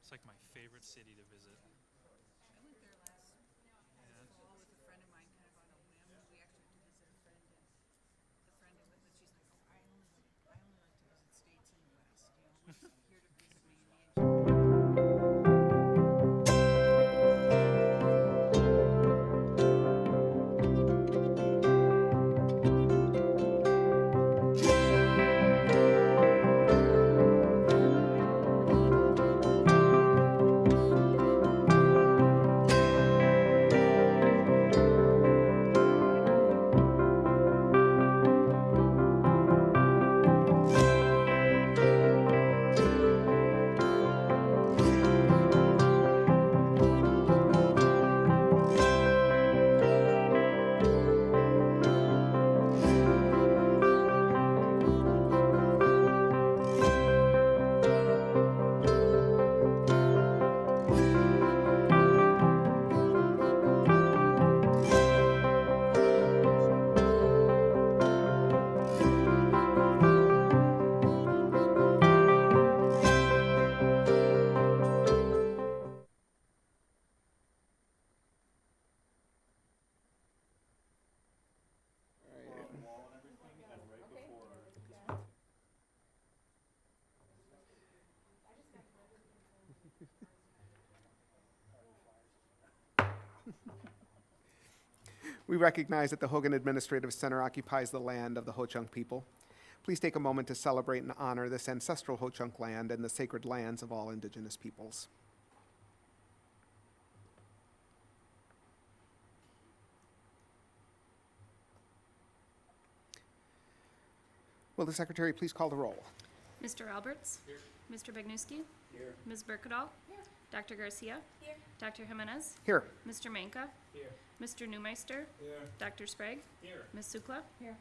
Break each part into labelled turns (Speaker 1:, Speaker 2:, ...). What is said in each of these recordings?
Speaker 1: It's like my favorite city to visit.
Speaker 2: I went there last fall with a friend of mine, kind of on a whim. We actually went to visit a friend, and the friend is with us. She's like, "Oh, I only like to visit states in the West. You know, we're just here to visit my Indian."
Speaker 3: We recognize that the Hogan Administrative Center occupies the land of the Ho-Chunk people. Please take a moment to celebrate and honor this ancestral Ho-Chunk land and the sacred lands of all Indigenous peoples. Will the Secretary please call the roll?
Speaker 4: Mr. Alberts? Here. Mr. Bagnuski? Here. Ms. Berkedal? Here. Dr. Garcia? Here. Dr. Jimenez?
Speaker 3: Here.
Speaker 4: Mr. Manka?
Speaker 1: Here.
Speaker 4: Mr. Neumeister?
Speaker 1: Here.
Speaker 4: Dr. Sprague?
Speaker 1: Here.
Speaker 4: Ms. Sukla? Here.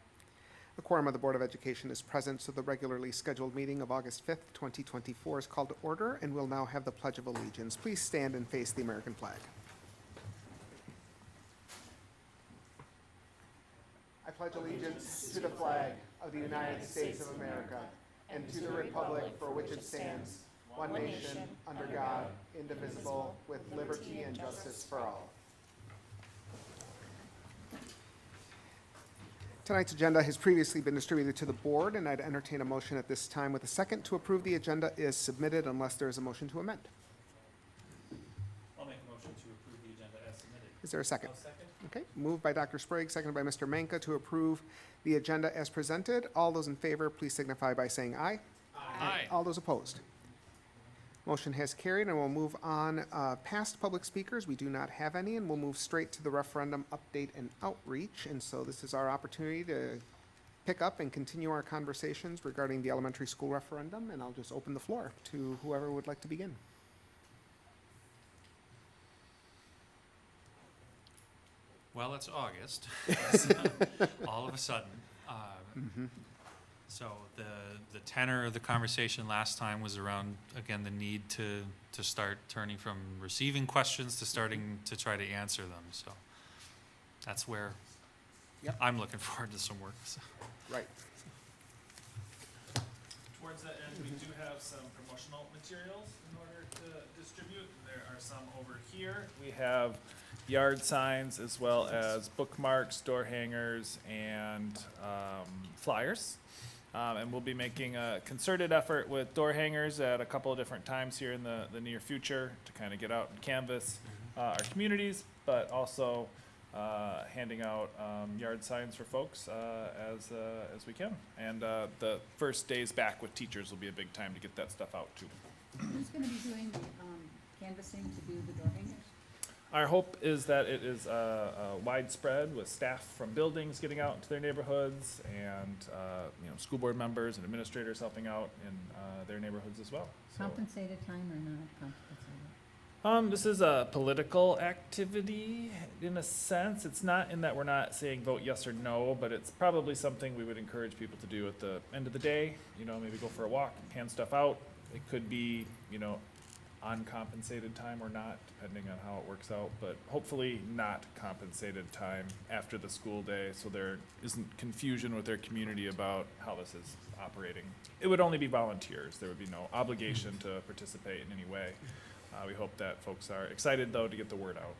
Speaker 3: The quorum of the Board of Education is present, so the regularly scheduled meeting of August 5th, 2024 is called to order, and we'll now have the Pledge of Allegiance. Please stand and face the American flag. I pledge allegiance to the flag of the United States of America and to the republic for which it stands, one nation, under God, indivisible, with liberty and justice for all. Tonight's agenda has previously been distributed to the board, and I'd entertain a motion at this time with a second to approve the agenda is submitted unless there is a motion to amend.
Speaker 1: I'll make a motion to approve the agenda as submitted.
Speaker 3: Is there a second?
Speaker 1: I'll second.
Speaker 3: Okay, moved by Dr. Sprague, seconded by Mr. Manka to approve the agenda as presented. All those in favor, please signify by saying aye.
Speaker 1: Aye.
Speaker 3: All those opposed? Motion has carried, and we'll move on past public speakers. We do not have any, and we'll move straight to the referendum update and outreach. And so this is our opportunity to pick up and continue our conversations regarding the elementary school referendum, and I'll just open the floor to whoever would like to begin.
Speaker 1: Well, it's August, all of a sudden. So the tenor of the conversation last time was around, again, the need to start turning from receiving questions to starting to try to answer them. So that's where
Speaker 3: Yep.
Speaker 1: I'm looking forward to some work. So.
Speaker 3: Right.
Speaker 5: Towards that end, we do have some promotional materials in order to distribute. There are some over here. We have yard signs as well as bookmarks, door hangers, and flyers. And we'll be making a concerted effort with door hangers at a couple of different times here in the near future to kind of get out and canvass our communities, but also handing out yard signs for folks as we can. And the first days back with teachers will be a big time to get that stuff out too.
Speaker 2: Who's going to be doing the canvassing to do the door hangers?
Speaker 5: Our hope is that it is widespread with staff from buildings getting out into their neighborhoods and school board members and administrators helping out in their neighborhoods as well. So,
Speaker 2: Compensated time or not compensated?
Speaker 5: this is a political activity in a sense. It's not in that we're not saying vote yes or no, but it's probably something we would encourage people to do at the end of the day. Maybe go for a walk, hand stuff out. It could be, uncompensated time or not, depending on how it works out, but hopefully not compensated time after the school day, so there isn't confusion with their community about how this is operating. It would only be volunteers. There would be no obligation to participate in any way. we hope that folks are excited, though, to get the word out.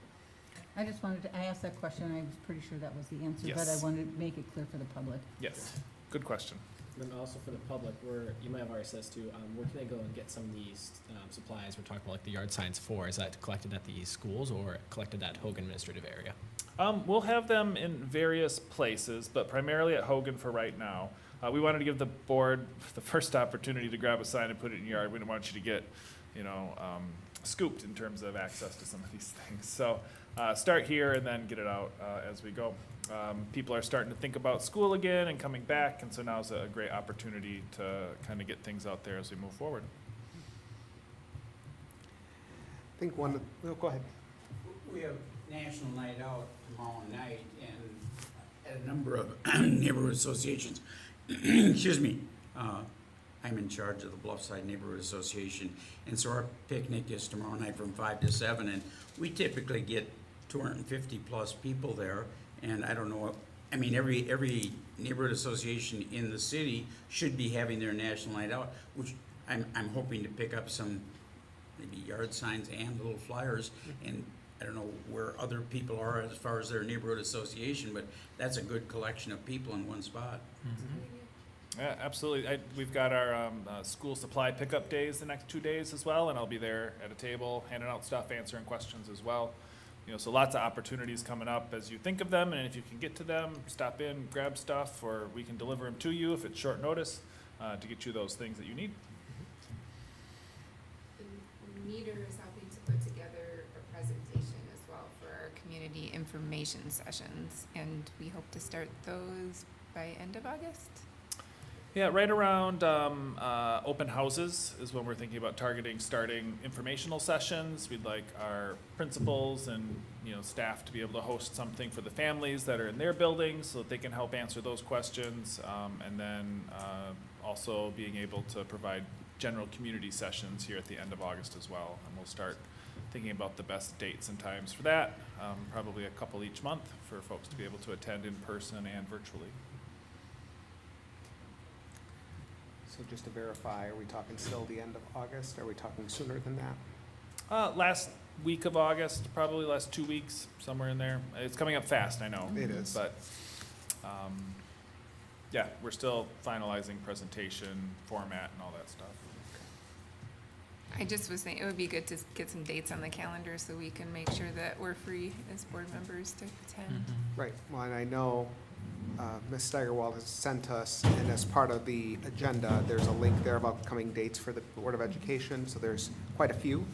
Speaker 6: I just wanted to, I asked that question, I was pretty sure that was the answer, but I
Speaker 5: Yes.
Speaker 6: wanted to make it clear for the public.
Speaker 5: Yes, good question.
Speaker 7: And then also for the public, you might have already said this too, where can they go and get some of these supplies? We're talking about like the yard signs for. Is that collected at the schools or collected at Hogan Administrative Area?
Speaker 5: We'll have them in various places, but primarily at Hogan for right now. We wanted to give the board the first opportunity to grab a sign and put it in your yard. We didn't want you to get, scooped in terms of access to some of these things. So start here and then get it out as we go. People are starting to think about school again and coming back, and so now's a great opportunity to kind of get things out there as we move forward.
Speaker 3: I think go ahead.
Speaker 8: We have National Night Out tomorrow night and at a number of neighborhood associations. Excuse me. I'm in charge of the Bluffside Neighborhood Association, and so our picnic is tomorrow night from 5 to 7, and we typically get 250 plus people there, and I don't know, I mean, every neighborhood association in the city should be having their National Night Out, which I'm hoping to pick up some maybe yard signs and little flyers, and I don't know where other people are as far as their neighborhood association, but that's a good collection of people in one spot.
Speaker 5: Yeah, absolutely. We've got our school supply pickup days the next 2 days as well, and I'll be there at a table handing out stuff, answering questions as well. So lots of opportunities coming up as you think of them, and if you can get to them, stop in, grab stuff, or we can deliver them to you if it's short notice to get you those things that you need.
Speaker 9: The meter is helping to put together a presentation as well for our community information sessions, and we hope to start those by end of August.
Speaker 5: Yeah, right around open houses is when we're thinking about starting informational sessions. We'd like our principals and staff to be able to host something for the families that are in their buildings so that they can help answer those questions, and then also being able to provide general community sessions here at the end of August as well. And we'll start thinking about the best dates and times for that, probably a couple each month for folks to be able to attend in person and virtually.
Speaker 3: So just to verify, are we talking still the end of August? Are we talking sooner than that?
Speaker 5: Last week of August, probably last 2 weeks, somewhere in there. It's coming up fast, I know.
Speaker 3: It is.
Speaker 5: But, yeah, we're still finalizing presentation, format, and all that stuff.
Speaker 9: I just was thinking it would be good to get some dates on the calendar so we can make sure that we're free as board members to attend.
Speaker 3: Right, well, and I know Ms. Steigerwald has sent us, and as part of the agenda, there's a link there about coming dates for the Board of Education, so there's quite a few.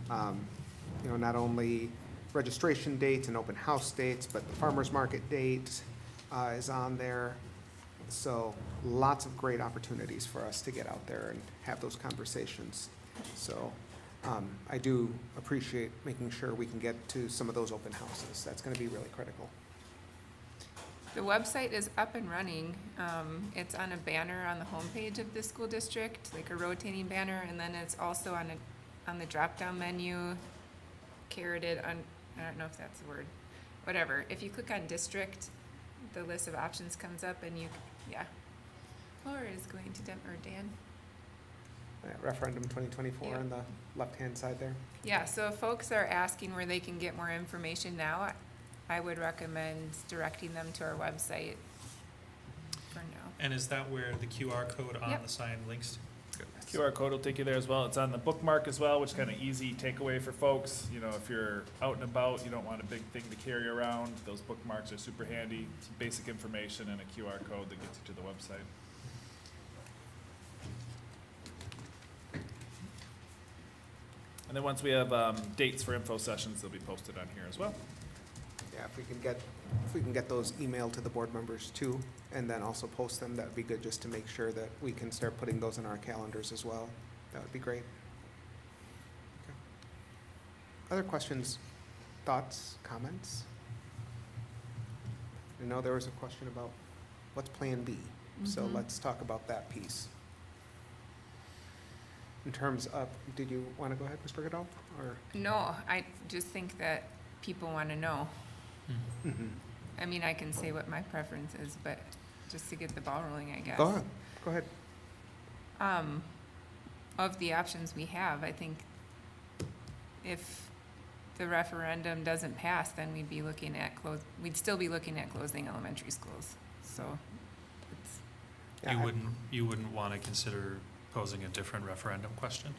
Speaker 3: Not only registration dates and open house dates, but the farmer's market date is on there. So lots of great opportunities for us to get out there and have those conversations. So I do appreciate making sure we can get to some of those open houses. That's gonna be really critical.
Speaker 9: The website is up and running. It's on a banner on the homepage of the school district, like a rotating banner, and then it's also on the drop-down menu, carroted on, I don't know if that's the word, whatever. If you click on district, the list of options comes up and Laura is going to Dan.
Speaker 3: Referendum 2024
Speaker 9: Yeah.
Speaker 3: on the left-hand side there.
Speaker 9: Yeah, so if folks are asking where they can get more information now, I would recommend directing them to our website for now.
Speaker 1: And is that where the QR code on
Speaker 9: Yep.
Speaker 1: the sign links to?
Speaker 5: QR code will take you there as well. It's on the bookmark as well, which is kind of easy takeaway for folks. If you're out and about, you don't want a big thing to carry around. Those bookmarks are super handy. Some basic information and a QR code that gets you to the website. And then once we have dates for info sessions, they'll be posted on here as well.
Speaker 3: Yeah, if we can get those emailed to the board members too, and then also post them, that'd be good, just to make sure that we can start putting those in our calendars as well. That would be great. Okay. Other questions, thoughts, comments? I know there was a question about what's Plan B, so let's talk about that piece. In terms of, did you want to go ahead, Ms. Brigadow, or?
Speaker 9: No, I just think that people want to know.
Speaker 3: Mhm.
Speaker 9: I mean, I can say what my preference is, but just to get the ball rolling, I guess.
Speaker 3: Go ahead.
Speaker 9: Of the options we have, I think if the referendum doesn't pass, then we'd be looking at we'd still be looking at closing elementary schools. So it's,
Speaker 3: Yeah,
Speaker 1: You wouldn't want to consider posing a different referendum question?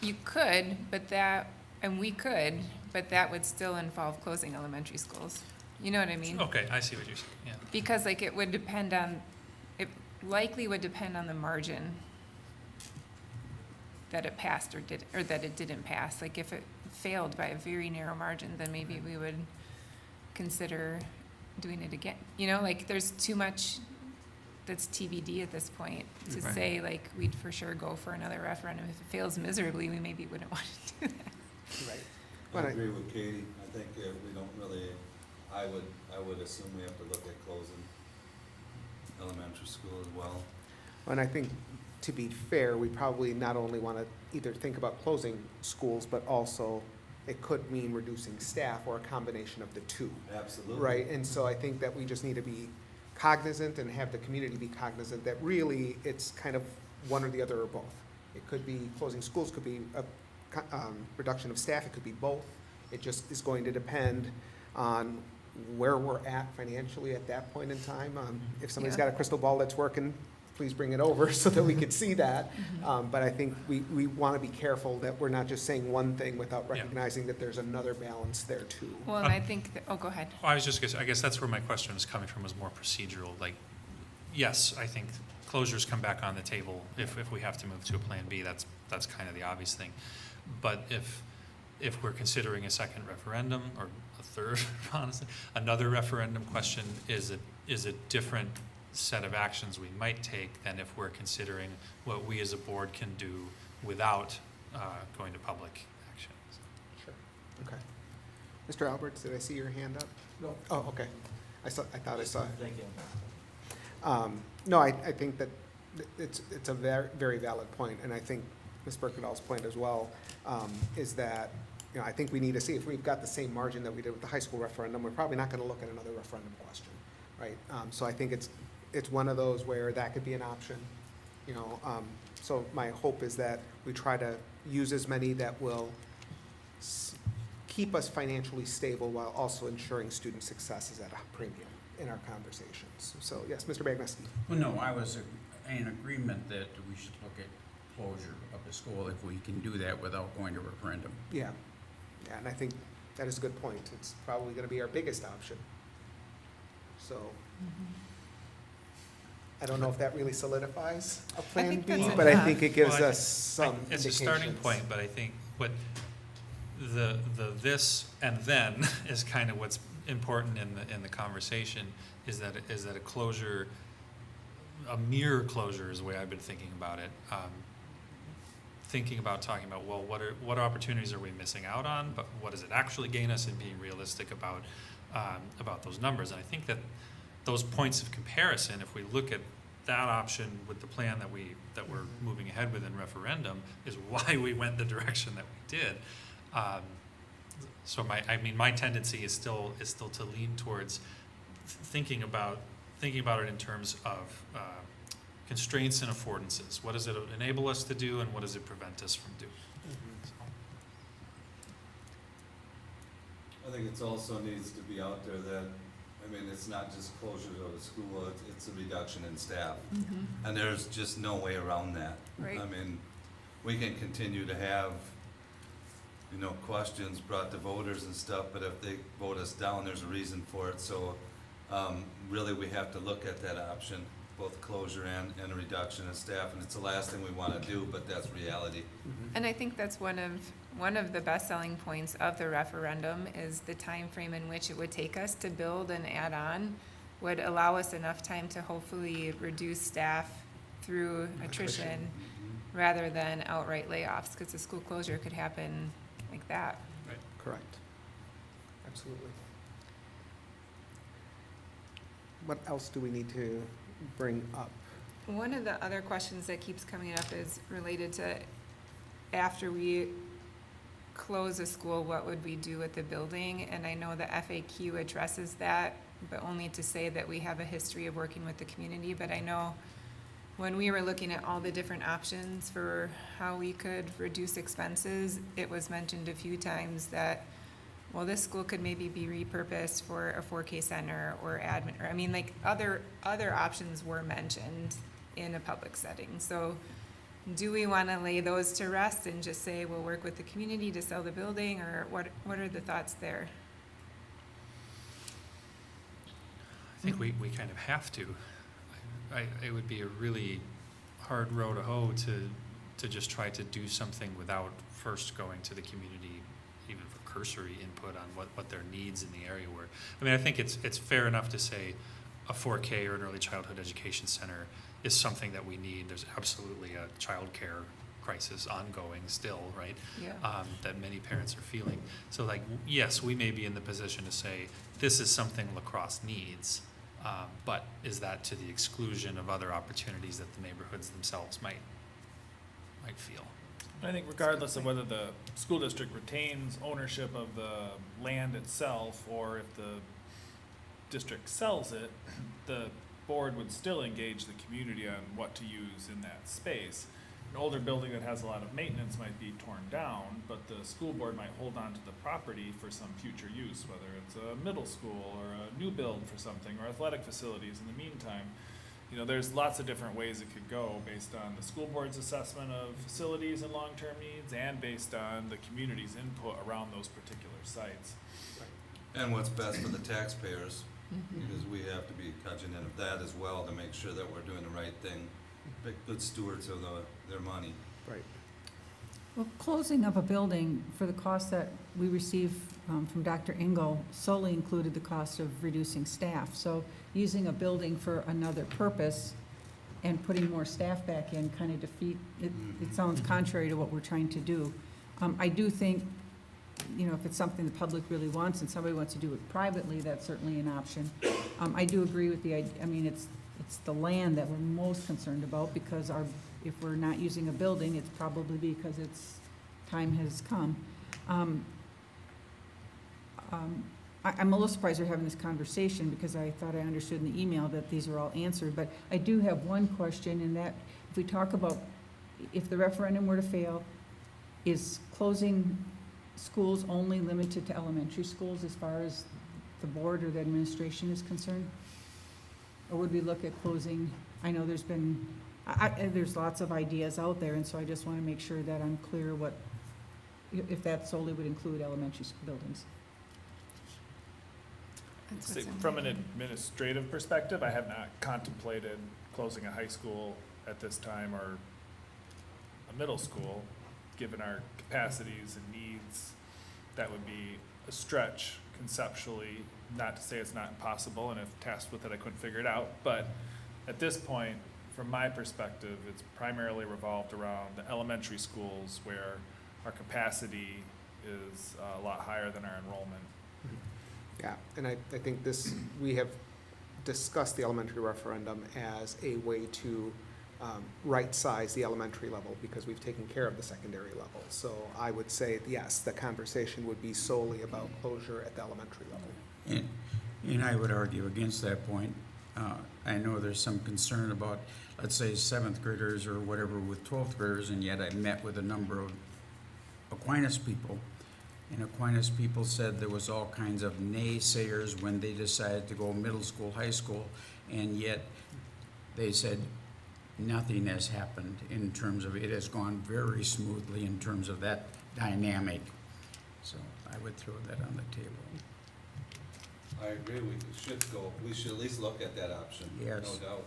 Speaker 9: you could, and we could, but that would still involve closing elementary schools. You know what I mean?
Speaker 1: Okay, I see what you're saying, yeah.
Speaker 9: Because like it likely would depend on the margin that it passed or that it didn't pass. Like if it failed by a very narrow margin, then maybe we would consider doing it again. You know, like there's too much that's TBD at this point to
Speaker 1: Right.
Speaker 9: say like we'd for sure go for another referendum. If it fails miserably, we maybe wouldn't want to do that.
Speaker 3: Right.
Speaker 10: I
Speaker 3: But
Speaker 10: agree with Katie. I think we don't really, I would assume we have to look at closing elementary school as well.
Speaker 3: And I think, to be fair, we probably not only want to either think about closing schools, but also it could mean reducing staff or a combination of the two.
Speaker 10: Absolutely.
Speaker 3: Right, and so I think that we just need to be cognizant and have the community be cognizant that really it's kind of one or the other or both. It could be closing schools, could be a reduction of staff, it could be both. It just is going to depend on where we're at financially at that point in time. If somebody's
Speaker 9: Yeah.
Speaker 3: got a crystal ball that's working, please bring it over so that we can see that. But I think we want to be careful that we're not just saying one thing without
Speaker 1: Yeah.
Speaker 3: recognizing that there's another balance there too.
Speaker 9: Well, and I think go ahead.
Speaker 1: I was just gonna say, I guess that's where my question was coming from, was more procedural. Like, yes, I think closures come back on the table if we have to move to a Plan B. That's kind of the obvious thing. But if we're considering a second referendum or a third, honestly, another referendum question is a different set of actions we might take than if we're considering what we as a board can do without going to public action.
Speaker 3: Sure, okay. Mr. Alberts, did I see your hand up?
Speaker 10: No.
Speaker 3: Oh, okay. I thought I saw it.
Speaker 10: Thank you.
Speaker 3: No, I think that it's a very, very valid point, and I think Ms. Birkendahl's point as well, is that, you know, I think we need to see if we've got the same margin that we did with the high school referendum, we're probably not gonna look at another referendum question, right? So I think it's one of those where that could be an option, you know, so my hope is that we try to use as many that will keep us financially stable while also ensuring student success is at a premium in our conversations. So, yes, Mr. Bagneski.
Speaker 8: Well, no, I was in agreement that we should look at closure of the school if we can do that without going to referendum.
Speaker 3: Yeah, yeah, and I think that is a good point. It's probably gonna be our biggest option. So, I don't know if that really solidifies a Plan
Speaker 9: think
Speaker 3: B,
Speaker 9: that's
Speaker 3: but I
Speaker 9: enough.
Speaker 3: think it gives
Speaker 1: Well, I
Speaker 3: us some
Speaker 1: It's a starting
Speaker 3: indications.
Speaker 1: point, but I think what the this and then is kind of what's important in the conversation, is that a closure, a mere closure is the way I've been thinking about it. Thinking about talking about, well, what opportunities are we missing out on, but what does it actually gain us, and being realistic about those numbers. And I think that those points of comparison, if we look at that option with the plan that we're moving ahead with in referendum, is why we went the direction that we did. So my tendency is still to lean towards thinking about it in terms of constraints and affordances. What does it enable us to do, and what does it prevent us from doing?
Speaker 10: I think it's also needs to be out there that, I mean, it's not just closures of a school, it's a reduction in staff. And there's just no way around that.
Speaker 9: Right.
Speaker 10: I mean, we can continue to have, you know, questions brought to voters and stuff, but if they vote us down, there's a reason for it. So, really, we have to look at that option, both closure and a reduction in staff, and it's the last thing we wanna do, but that's reality.
Speaker 9: And I think that's one of the best selling points of the referendum is the time frame in which it would take us to build and add on would allow us enough time to hopefully reduce staff through attrition rather than outright layoffs, because a school closure could happen like that.
Speaker 3: Correct. Absolutely. What else do we need to bring up?
Speaker 9: One of the other questions that keeps coming up is related to after we close a school, what would we do with the building? And I know the FAQ addresses that, but only to say that we have a history of working with the community. But I know when we were looking at all the different options for how we could reduce expenses, it was mentioned a few times that, well, this school could maybe be repurposed for a 4K center or admin, or, I mean, like, other options were mentioned in a public setting. So do we want to lay those to rest and just say, we'll work with the community to sell the building, or what are the thoughts there?
Speaker 1: I think we kind of have to. It would be a really hard row to hoe to just try to do something without first going to the community, even for cursory input on what their needs in the area were. I mean, I think it's fair enough to say a 4K or an early childhood education center is something that we need. There's absolutely a child care crisis ongoing still, right?
Speaker 9: Yeah.
Speaker 1: That many parents are feeling. So like, yes, we may be in the position to say, this is something La Crosse needs, but is that to the exclusion of other opportunities that the neighborhoods themselves might feel?
Speaker 5: I think regardless of whether the school district retains ownership of the land itself, or if the district sells it, the board would still engage the community on what to use in that space. An older building that has a lot of maintenance might be torn down, but the school board might hold on to the property for some future use, whether it's a middle school or a new build for something, or athletic facilities in the meantime. You know, there's lots of different ways it could go based on the school board's assessment of facilities and long-term needs, and based on the community's input around those particular sites.
Speaker 10: And what's best for the taxpayers, because we have to be cognizant of that as well to make sure that we're doing the right thing, be good stewards of their money.
Speaker 3: Right.
Speaker 6: Well, closing of a building for the cost that we receive from Dr. Engel solely included the cost of reducing staff. So using a building for another purpose and putting more staff back in kind of defeat, it sounds contrary to what we're trying to do. I do think, you know, if it's something the public really wants and somebody wants to do it privately, that's certainly an option. I do agree with the idea. I mean, it's the land that we're most concerned about, because if we're not using a building, it's probably because time has come. I'm a little surprised we're having this conversation, because I thought I understood in the email that these are all answered, but I do have one question, and that if we talk about, if the referendum were to fail, is closing schools only limited to elementary schools as far as the board or the administration is concerned? Or would we look at closing, I know there's been, there's lots of ideas out there, and so I just want to make sure that I'm clear if that solely would include elementary school buildings.
Speaker 9: That's
Speaker 5: See,
Speaker 9: what's in
Speaker 5: from an
Speaker 9: there.
Speaker 5: administrative perspective, I have not contemplated closing a high school at this time, or a middle school, given our capacities and needs. That would be a stretch conceptually, not to say it's not impossible, and if tasked with it, I couldn't figure it out. But at this point, from my perspective, it's primarily revolved around the elementary schools, where our capacity is a lot higher than our enrollment.
Speaker 3: Yeah, and I think we have discussed the elementary referendum as a way to right-size the elementary level, because we've taken care of the secondary level. So I would say, yes, the conversation would be solely about closure at the elementary level.
Speaker 8: And I would argue against that point. I know there's some concern about, let's say, 7th graders or whatever with 12th graders, and yet I met with a number of Aquinas people, and Aquinas people said there was all kinds of naysayers when they decided to go middle school, high school, and yet they said nothing has happened in terms of, it has gone very smoothly in terms of that dynamic. So I would throw that on the table.
Speaker 10: I agree, we should at least look at that option,
Speaker 8: Yes.
Speaker 10: no doubt.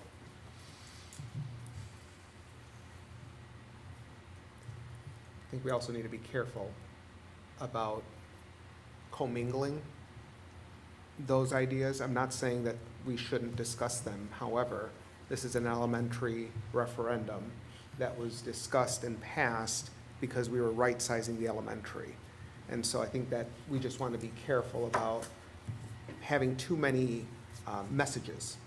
Speaker 3: I think we also need to be careful about commingling those ideas. I'm not saying that we shouldn't discuss them. However, this is an elementary referendum that was discussed and passed because we were right-sizing the elementary. And so I think that we just want to be careful about having too many messages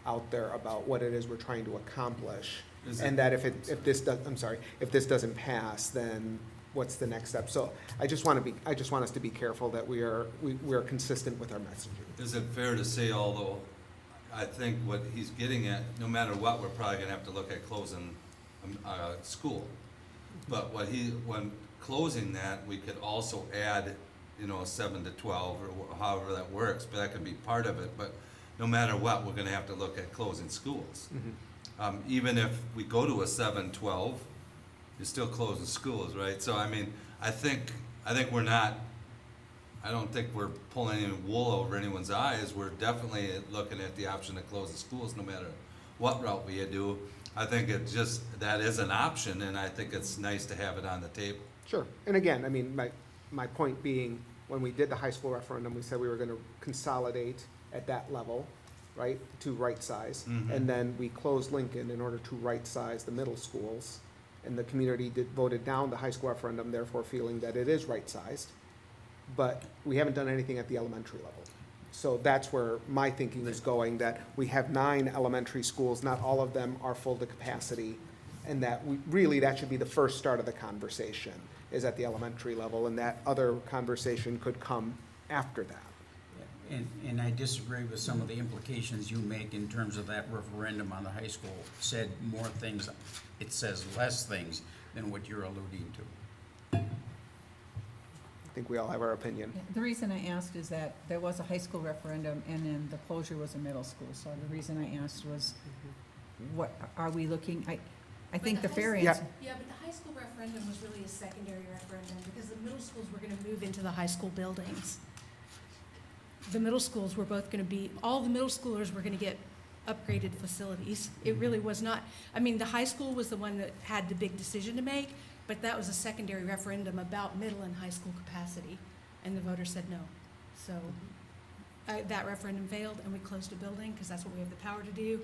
Speaker 3: out there about what it is we're trying to accomplish. And that if this doesn't pass, then what's the next step? So I just want us to be careful that we are consistent with our messaging.
Speaker 10: Is it fair to say, although I think what he's getting at, no matter what, we're probably gonna have to look at closing, school. But when closing that, we could also add, you know, a 7 to 12 or however that works, but that could be part of it. But no matter what, we're gonna have to look at closing schools. Even if we go to a 7-12, you're still closing schools, right? So I mean, I think we're not, I don't think we're pulling any wool over anyone's eyes. We're definitely looking at the option of closing schools no matter what route we do. I think that is an option, and I think it's nice to have it on the table.
Speaker 3: Sure. And again, I mean, my point being, when we did the high school referendum, we said we were gonna consolidate at that level, right, to right size.
Speaker 10: Mhm.
Speaker 3: And then we closed Lincoln in order to right size the middle schools. And the community voted down the high school referendum, therefore feeling that it is right sized. But we haven't done anything at the elementary level. So that's where my thinking is going, that we have 9 elementary schools, not all of them are full to capacity. And that that should be the first start of the conversation, is at the elementary level, and that other conversation could come after that.
Speaker 8: And I disagree with some of the implications you make in terms of that referendum on the high school. Said more things, it says less things than what you're alluding to.
Speaker 3: I think we all have our opinion.
Speaker 6: Yeah, the reason I asked is that there was a high school referendum and then the closure was a middle school. So the reason I asked was, what are we looking, I think the fair
Speaker 3: Yeah.
Speaker 6: answer.
Speaker 2: Yeah, but the high school referendum was really a secondary referendum because the middle schools were gonna move into the high school buildings. The middle schools were both gonna be, all the middle schoolers were gonna get upgraded facilities. It really was not, I mean, the high school was the one that had the big decision to make, but that was a secondary referendum about middle and high school capacity, and the voters said no. So, that referendum failed, and we closed a building, because that's what we have the power to do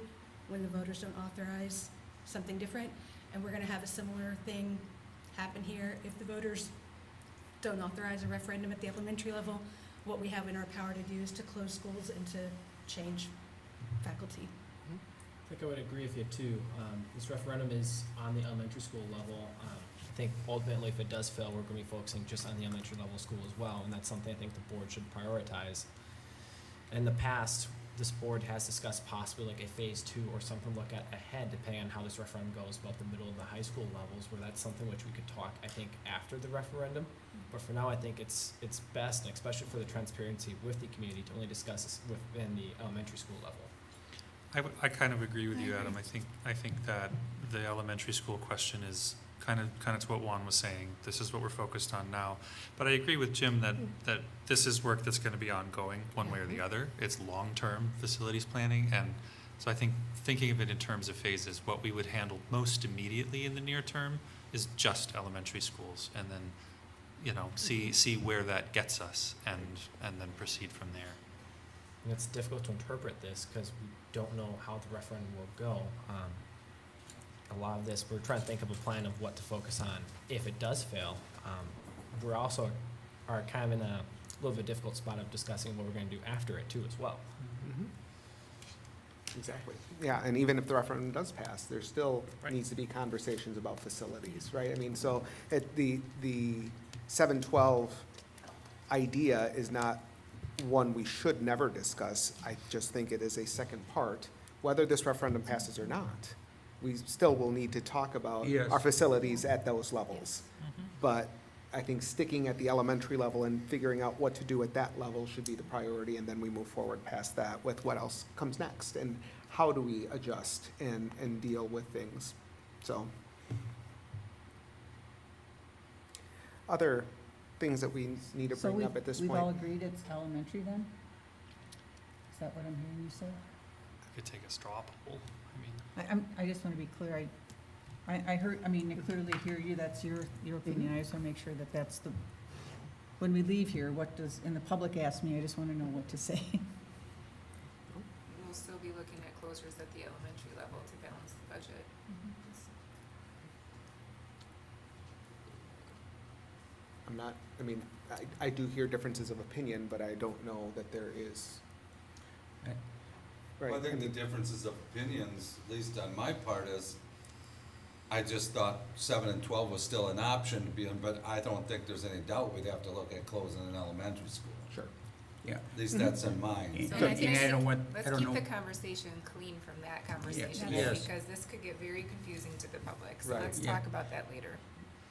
Speaker 2: when the voters don't authorize something different. And we're gonna have a similar thing happen here. If the voters don't authorize a referendum at the elementary level, what we have in our power to do is to close schools and to change faculty.
Speaker 7: I think I would agree with you too. This referendum is on the elementary school level. I think ultimately if it does fail, we're gonna be focusing just on the elementary level school as well, and that's something I think the board should prioritize. In the past, this board has discussed possibly like a phase 2 or something look at ahead, depending on how this referendum goes about the middle and the high school levels, where that's something which we could talk, I think, after the referendum. But for now, I think it's best, and especially for the transparency with the community, to only discuss this within the elementary school level.
Speaker 1: I kind of agree with you, Adam. I think that the elementary school question is kind of to what Juan was saying. This is what we're focused on now. But I agree with Jim that this is work that's going to be ongoing one way or the other. It's long-term facilities planning, and so I think thinking of it in terms of phases, what we would handle most immediately in the near term is just elementary schools, and then, you know, see where that gets us, and then proceed from there.
Speaker 7: And it's difficult to interpret this because we don't know how the referendum will go. A lot of this, we're trying to think of a plan of what to focus on if it does fail. We're also are kind of in a little bit difficult spot of discussing what we're going to do after it too as well.
Speaker 3: Exactly. Yeah, and even if the referendum does pass, there still
Speaker 1: Right.
Speaker 3: needs to be conversations about facilities, right? I mean, so the 7-12 idea is not one we should never discuss. I just think it is a second part. Whether this referendum passes or not, we still will need to talk about
Speaker 8: Yes.
Speaker 3: our facilities at those levels. But I think sticking at the elementary level and figuring out what to do at that level should be the priority, and then we move forward past that with what else comes next, and how do we adjust and deal with things. So, other things that we need to
Speaker 6: So
Speaker 3: bring up at this
Speaker 6: we've all
Speaker 3: point.
Speaker 6: agreed it's elementary then? Is that what I'm hearing you say?
Speaker 1: I could take a straw poll. I mean,
Speaker 6: I just want to be clear, I heard, I mean, I clearly hear you, that's your opinion, I just want to make sure that that's the, when we leave here, what does, and the public asks me, I just want to know what to say.
Speaker 9: We'll still be looking at closures at the elementary level to balance the budget.
Speaker 3: I'm not, I mean, I do hear differences of opinion, but I don't know that there is. Right,
Speaker 10: Well, I think the
Speaker 3: mean,
Speaker 10: differences of opinions, at least on my part, is I just thought 7 and 12 was still an option to be in, but I don't think there's any doubt we'd have to look at closing an elementary school.
Speaker 3: Sure,
Speaker 8: Yeah.
Speaker 10: At least that's in mind.
Speaker 9: So
Speaker 8: And
Speaker 9: I think
Speaker 8: I don't want, I
Speaker 9: let's
Speaker 8: don't
Speaker 9: keep
Speaker 8: know.
Speaker 9: the conversation clean from that conversation,
Speaker 8: Yes.
Speaker 9: because this could get very confusing to the public. So
Speaker 3: Right.
Speaker 9: let's
Speaker 8: Yeah.
Speaker 9: talk about that later.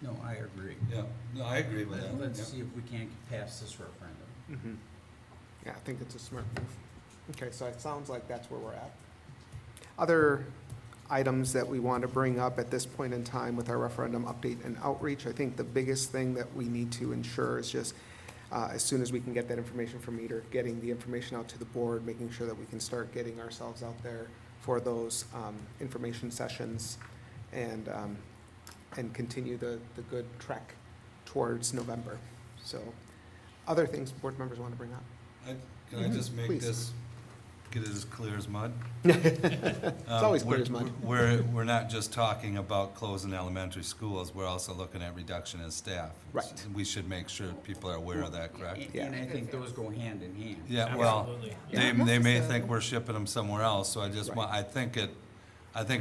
Speaker 8: No, I agree.
Speaker 10: Yeah, no, I agree with that.
Speaker 8: Let's
Speaker 10: Yep.
Speaker 8: see if we can't pass this referendum.
Speaker 3: Mhm. Yeah, I think it's a smart move. Okay, so it sounds like that's where we're at. Other items that we want to bring up at this point in time with our referendum update and outreach, I think the biggest thing that we need to ensure is just, as soon as we can get that information from Meter, getting the information out to the board, making sure that we can start getting ourselves out there for those information sessions and continue the good trek towards November. So, other things board members want to bring up?
Speaker 10: Can I just make
Speaker 3: Please.
Speaker 10: this, get it as clear as mud?
Speaker 3: It's always clear as mud.
Speaker 10: We're not just talking about closing elementary schools, we're also looking at reduction in staff.
Speaker 3: Right.
Speaker 10: We should make sure people are aware of that, correct?
Speaker 3: Yeah.
Speaker 8: And I think those go hand in hand.
Speaker 10: Yeah, well,
Speaker 7: Absolutely.
Speaker 10: they
Speaker 3: Not
Speaker 10: may think
Speaker 3: necessarily.
Speaker 10: we're shipping them somewhere else, so I just
Speaker 3: Right.
Speaker 10: want, I think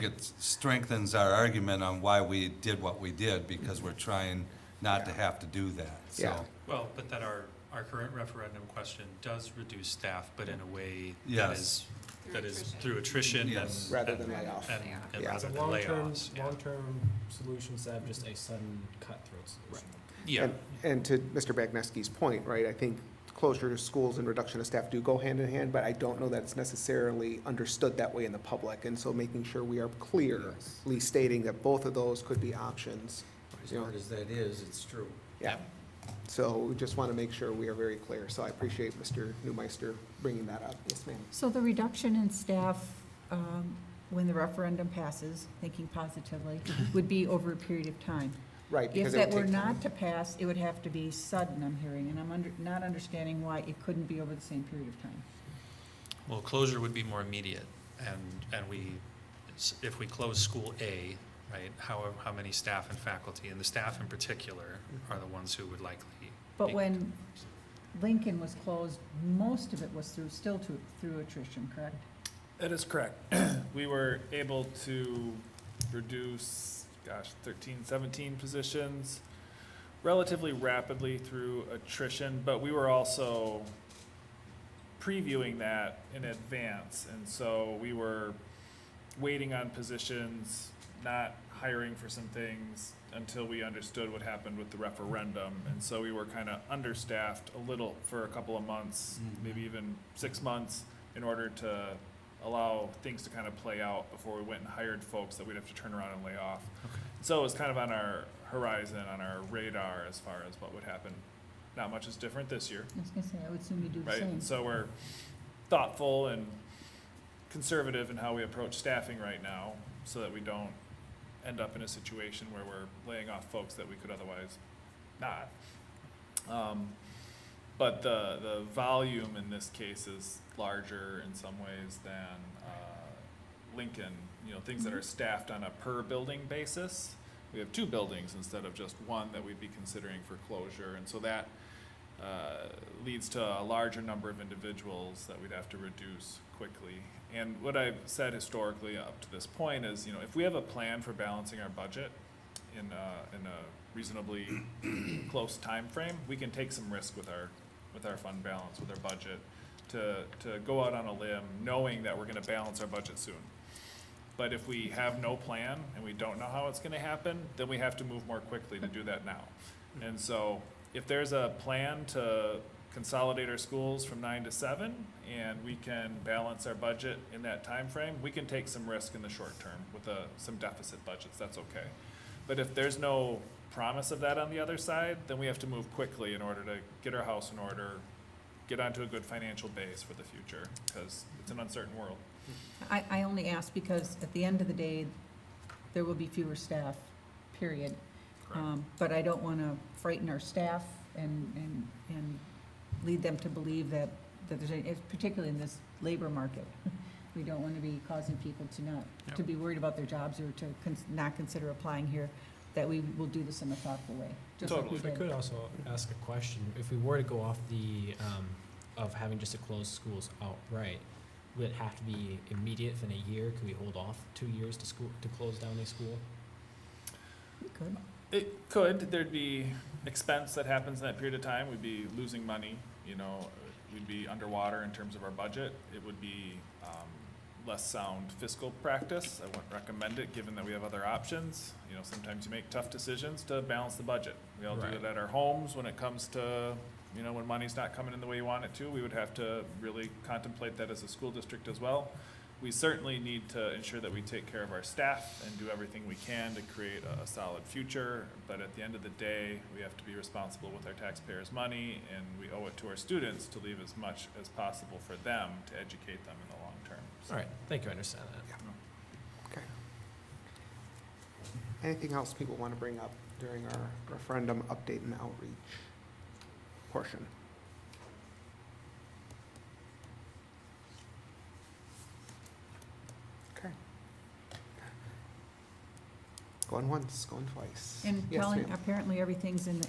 Speaker 10: it strengthens our argument on why we did what we did, because we're trying not to
Speaker 3: Yeah.
Speaker 10: have to do that,
Speaker 3: Yeah.
Speaker 10: so.
Speaker 1: Well, but that our current referendum question does reduce staff, but in a way that
Speaker 10: Yes.
Speaker 1: is,
Speaker 9: Through
Speaker 1: that is
Speaker 9: attrition.
Speaker 1: through attrition and.
Speaker 10: Yes.
Speaker 3: Rather
Speaker 1: and-
Speaker 3: than layoff.
Speaker 1: And
Speaker 3: Yeah.
Speaker 1: rather than
Speaker 7: Long-term,
Speaker 1: layoffs, yeah.
Speaker 7: long-term solution instead of just a sudden cutthroat solution.
Speaker 1: Yeah,
Speaker 3: And to Mr. Bagneski's point, right, I think closure of schools and reduction of staff do go hand in hand, but I don't know that it's necessarily understood that way in the public. And so making sure we are clearly stating that both of those could be options.
Speaker 8: As
Speaker 3: You know,
Speaker 8: hard as that is, it's true.
Speaker 3: yeah. So we just want to make sure we are very clear. So I appreciate Mr. Newmeister bringing that up. Yes, ma'am.
Speaker 6: So the reduction in staff, when the referendum passes, thinking positively, would be over a period of time.
Speaker 3: Right,
Speaker 6: If
Speaker 3: because it
Speaker 6: that
Speaker 3: would
Speaker 6: were
Speaker 3: take time.
Speaker 6: not to pass, it would have to be sudden, I'm hearing, and I'm not understanding why it couldn't be over the same period of time.
Speaker 1: well, closure would be more immediate, and if we close school A, right, how many staff and faculty, and the staff in particular are the ones who would likely.
Speaker 6: But
Speaker 1: be-
Speaker 6: when Lincoln was closed, most of it was through attrition, correct?
Speaker 5: That is correct. We were able to reduce, 13, 17 positions relatively rapidly through attrition, but we were also previewing that in advance. And so we were waiting on positions, not hiring for some things until we understood what happened with the referendum. And so we were kind of understaffed a little for a couple of months, maybe even 6 months, in order to allow things to kind of play out before we went and hired folks that we'd have to turn around and lay off. So it was kind of on our horizon, on our radar as far as what would happen. Not much is different this year,
Speaker 6: I was gonna say, I would assume you do the
Speaker 5: right?
Speaker 6: same.
Speaker 5: And so we're thoughtful and conservative in how we approach staffing right now, so that we don't end up in a situation where we're laying off folks that we could otherwise not. But the volume in this case is larger in some ways than Lincoln, things that are staffed on a per building basis. We have 2 buildings instead of just one that we'd be considering for closure, and so that leads to a larger number of individuals that we'd have to reduce quickly. And what I've said historically up to this point is, if we have a plan for balancing our budget in a reasonably close time frame, we can take some risk with our fund balance, with our budget, to go out on a limb knowing that we're gonna balance our budget soon. But if we have no plan and we don't know how it's gonna happen, then we have to move more quickly to do that now. And so if there's a plan to consolidate our schools from 9 to 7 and we can balance our budget in that time frame, we can take some risk in the short term with some deficit budgets, that's okay. But if there's no promise of that on the other side, then we have to move quickly in order to get our house in order, get onto a good financial base for the future, because it's an uncertain world.
Speaker 6: I only ask because at the end of the day, there will be fewer staff, period. But I don't want to frighten our staff and lead them to believe that there's, particularly in this labor market, we don't want to be causing people to be worried about their jobs or to not consider applying here, that we will do this in a thoughtful way. just like we
Speaker 7: If I
Speaker 6: did.
Speaker 7: could also ask a question, if we were to go off of having just to close schools outright, would it have to be immediate within a year? Could we hold off 2 years to close down a school?
Speaker 6: We could.
Speaker 5: It could, there'd be expense that happens in that period of time, we'd be losing money, we'd be underwater in terms of our budget. It would be less sound fiscal practice. I wouldn't recommend it, given that we have other options. You know, sometimes you make tough decisions to balance the budget. We all do
Speaker 7: Right.
Speaker 5: it at our homes when it comes to, you know, when money's not coming in the way you want it to. We would have to really contemplate that as a school district as well. We certainly need to ensure that we take care of our staff and do everything we can to create a solid future. But at the end of the day, we have to be responsible with our taxpayers' money, and we owe it to our students to leave as much as possible for them to educate them in the long term. So-
Speaker 7: All right, thank you, I understand that.
Speaker 3: Okay. Anything else people want to bring up during our referendum update and outreach portion? Okay. Going once, going twice.
Speaker 6: And
Speaker 3: Yes,
Speaker 6: telling,
Speaker 3: ma'am.
Speaker 6: apparently everything's in the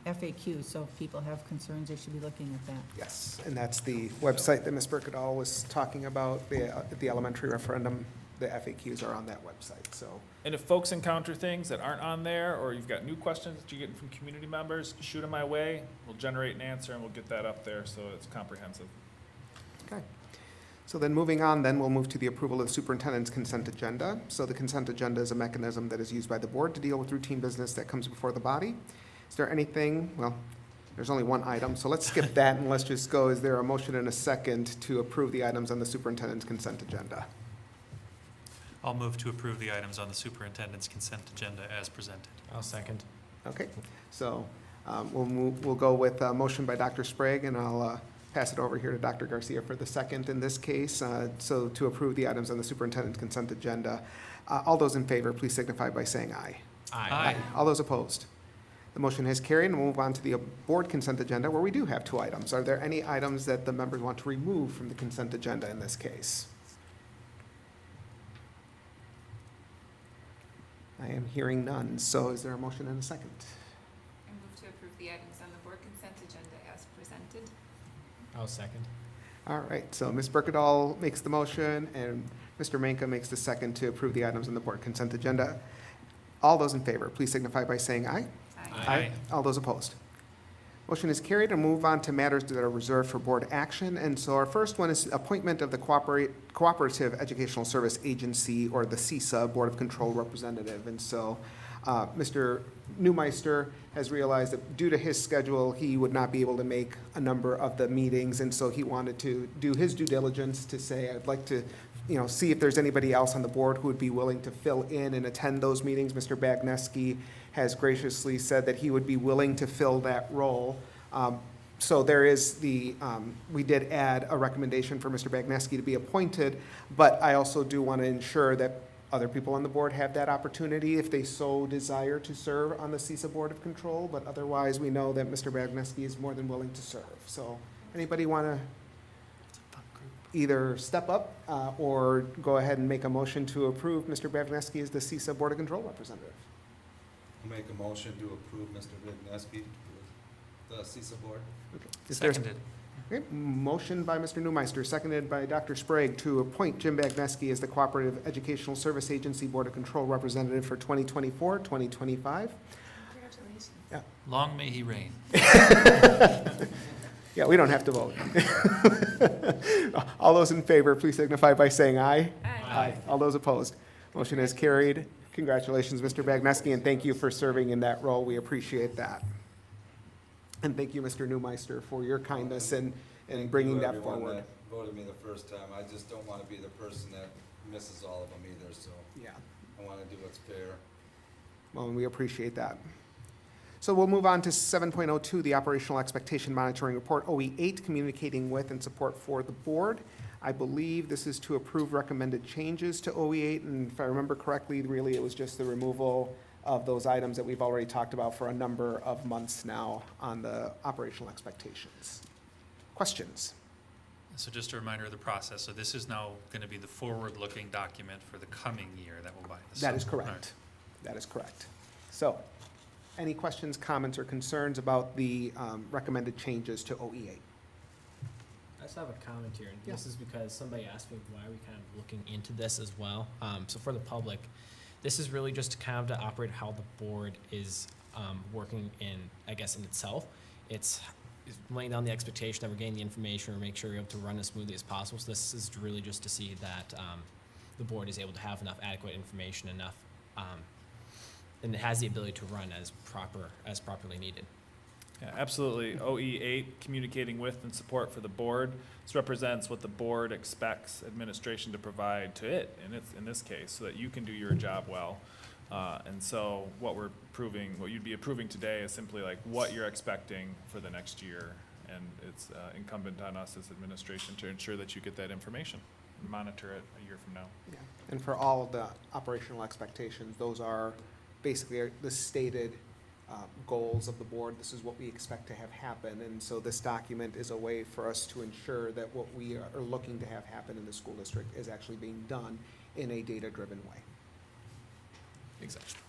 Speaker 6: FAQ, so if people have concerns, they should be looking at that.
Speaker 3: Yes, and that's the website that Ms. Birkadal was talking about, the elementary referendum. The FAQs are on that website, so.
Speaker 5: And if folks encounter things that aren't on there, or you've got new questions that you're getting from community members, shoot them my way. We'll generate an answer and we'll get that up there so it's comprehensive.
Speaker 3: Okay. So then moving on, then we'll move to the approval of the superintendent's consent agenda. So the consent agenda is a mechanism that is used by the board to deal with routine business that comes before the body. Is there anything, well, there's only one item, so let's skip that and let's just go, is there a motion and a second to approve the items on the superintendent's consent agenda?
Speaker 1: I'll move to approve the items on the superintendent's consent agenda as presented.
Speaker 7: I'll second.
Speaker 3: Okay, so we'll go with a motion by Dr. Sprague, and I'll pass it over here to Dr. Garcia for the second in this case. So to approve the items on the superintendent's consent agenda. All those in favor, please signify by saying aye.
Speaker 1: Aye.
Speaker 3: All those opposed? The motion has carried, and we'll move on to the board consent agenda, where we do have two items. Are there any items that the members want to remove from the consent agenda in this case? I am hearing none, so is there a motion and a second?
Speaker 9: I move to approve the items on the board consent agenda as presented.
Speaker 7: I'll second.
Speaker 3: All right, so Ms. Birkadal makes the motion, and Mr. Manka makes the second to approve the items on the board consent agenda. All those in favor, please signify by saying aye.
Speaker 1: Aye.
Speaker 3: All those opposed? Motion is carried, and move on to matters that are reserved for board action. And so our first one is appointment of the Cooperative Educational Service Agency, or the CESA Board of Control Representative. And so Mr. Newmeister has realized that due to his schedule, he would not be able to make a number of the meetings. And so he wanted to do his due diligence to say, I'd like to, see if there's anybody else on the board who would be willing to fill in and attend those meetings. Mr. Bagneski has graciously said that he would be willing to fill that role. So there is we did add a recommendation for Mr. Bagneski to be appointed, but I also do want to ensure that other people on the board have that opportunity if they so desire to serve on the CESA Board of Control, but otherwise we know that Mr. Bagneski is more than willing to serve. So anybody want to either step up or go ahead and make a motion to approve Mr. Bagneski as the CESA Board of Control representative?
Speaker 10: I'll make a motion to approve Mr. Vigneski to the CESA board.
Speaker 3: Is there-
Speaker 1: Seconded.
Speaker 3: Okay, motion by Mr. Newmeister, seconded by Dr. Sprague to appoint Jim Bagneski as the Cooperative Educational Service Agency Board of Control representative for 2024, 2025.
Speaker 9: Congratulations.
Speaker 1: Long may he reign.
Speaker 3: Yeah, we don't have to vote. All those in favor, please signify by saying aye.
Speaker 9: Aye.
Speaker 3: All those opposed? Motion is carried. Congratulations, Mr. Bagneski, and thank you for serving in that role. We appreciate that. And thank you, Mr. Newmeister, for your kindness and
Speaker 10: Thank
Speaker 3: bringing
Speaker 10: you,
Speaker 3: that
Speaker 10: everyone
Speaker 3: forward.
Speaker 10: that voted me the first time. I just don't want to be the person that misses all of them either, so
Speaker 3: Yeah,
Speaker 10: I want to do what's fair.
Speaker 3: well, and we appreciate that. So we'll move on to 7.02, the Operational Expectation Monitoring Report, OE8, communicating with and support for the board. I believe this is to approve recommended changes to OE8, and if I remember correctly, really it was just the removal of those items that we've already talked about for a number of months now on the operational expectations. Questions?
Speaker 1: So just a reminder of the process. So this is now going to be the forward-looking document for the coming year that will buy the
Speaker 3: That is
Speaker 1: summer. All
Speaker 3: correct. That is correct. So, any questions, comments, or concerns about the recommended changes to OE8?
Speaker 7: I just have a comment here, and
Speaker 3: Yeah.
Speaker 7: this is because somebody asked me why we kind of looking into this as well. So for the public, this is really just kind of to operate how the board is working in, I guess, in itself. It's laying down the expectation that we're getting the information or make sure we're able to run as smoothly as possible. So this is really just to see that the board is able to have enough adequate information, and it has the ability to run as properly needed.
Speaker 5: Yeah, absolutely. OE8, communicating with and support for the board. This represents what the board expects administration to provide to it, in this case, so that you can do your job well. And so what you'd be approving today is simply like what you're expecting for the next year. And it's incumbent on us as administration to ensure that you get that information and monitor it a year from now.
Speaker 3: Yeah. And for all of the operational expectations, those are basically the stated goals of the board. This is what we expect to have happen. And so this document is a way for us to ensure that what we are looking to have happen in the school district is actually being done in a data-driven way.
Speaker 7: Exactly.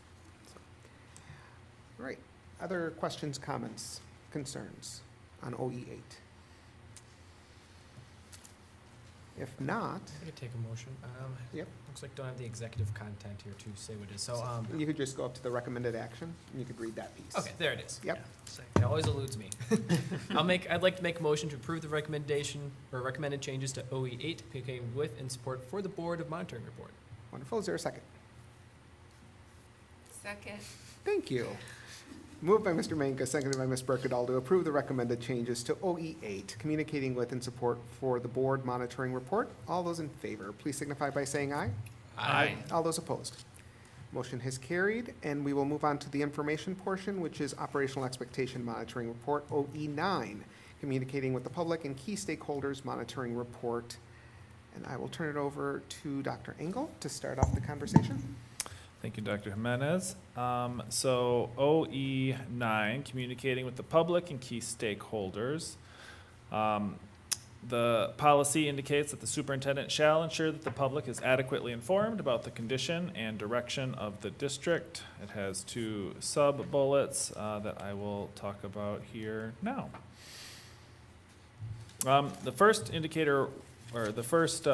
Speaker 3: All right. Other questions, comments, concerns on OE8? If not,
Speaker 7: I could take a motion.
Speaker 3: Yep.
Speaker 7: Looks like don't have the executive content here to say what it is. So,
Speaker 3: you could just go up to the recommended action and you could read that piece.
Speaker 7: okay, there it is.
Speaker 3: Yep.
Speaker 7: It always eludes me. I'd like to make a motion to approve the recommendation or recommended changes to OE8, communicating with and support for the Board of Monitoring Report.
Speaker 3: Wonderful. Is there a second?
Speaker 9: Second.
Speaker 3: Thank you. Moved by Mr. Manka, seconded by Ms. Berkedal to approve the recommended changes to OE8, communicating with and support for the board monitoring report. All those in favor, please signify by saying aye.
Speaker 1: Aye.
Speaker 3: All those opposed. Motion has carried, and we will move on to the information portion, which is operational expectation monitoring report, OE9, communicating with the public and key stakeholders monitoring report. And I will turn it over to Dr. Engel to start off the conversation.
Speaker 5: Thank you, Dr. Jimenez. So OE9, communicating with the public and key stakeholders. The policy indicates that the superintendent shall ensure that the public is adequately informed about the condition and direction of the district. It has two sub-bullets that I will talk about here now. The first indicator, or the first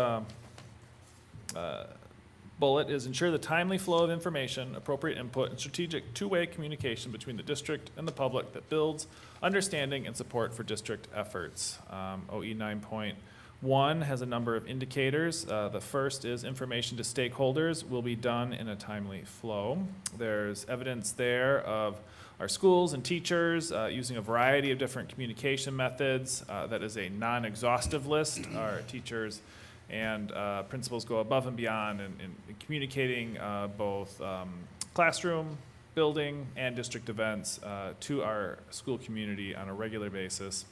Speaker 5: bullet is ensure the timely flow of information, appropriate input, and strategic two-way communication between the district and the public that builds understanding and support for district efforts. OE 9.1 has a number of indicators. The first is information to stakeholders will be done in a timely flow. There's evidence there of our schools and teachers using a variety of different communication methods. That is a non-exhaustive list. Our teachers and principals go above and beyond in communicating both classroom, building, and district events to our school community on a regular basis.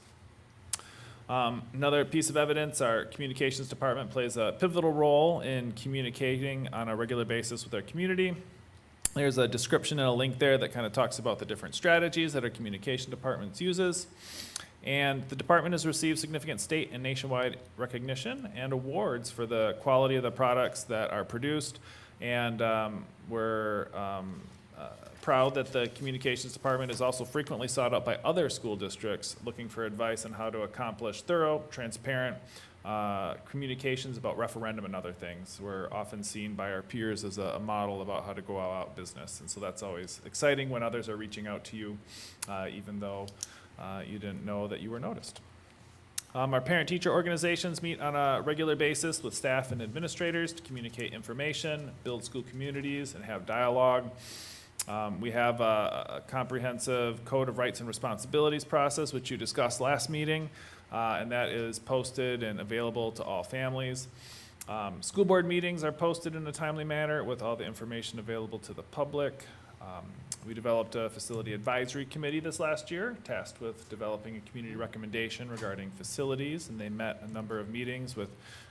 Speaker 5: Another piece of evidence, our communications department plays a pivotal role in communicating on a regular basis with our community. There's a description and a link there that kind of talks about the different strategies that our communication department uses. And the department has received significant state and nationwide recognition and awards for the quality of the products that are produced. And we're proud that the communications department is also frequently sought out by other school districts looking for advice on how to accomplish thorough, transparent communications about referendum and other things. We're often seen by our peers as a model about how to go about business. And so that's always exciting when others are reaching out to you, even though you didn't know that you were noticed. Our parent-teacher organizations meet on a regular basis with staff and administrators to communicate information, build school communities, and have dialogue. We have a comprehensive code of rights and responsibilities process, which you discussed last meeting, and that is posted and available to all families. School board meetings are posted in a timely manner with all the information available to the public. We developed a facility advisory committee this last year, tasked with developing a community recommendation regarding facilities, and they met a number of meetings with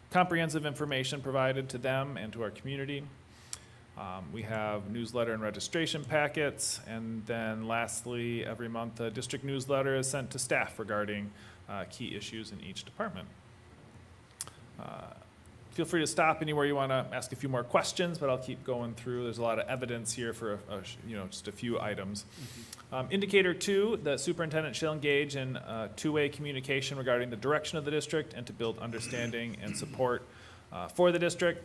Speaker 5: comprehensive information provided to them and to our community. We have newsletter and registration packets, and then lastly, every month a district newsletter is sent to staff regarding key issues in each department. Feel free to stop anywhere you want to ask a few more questions, but I'll keep going through. There's a lot of evidence here for just a few items. Indicator 2, the superintendent shall engage in two-way communication regarding the direction of the district and to build understanding and support for the district.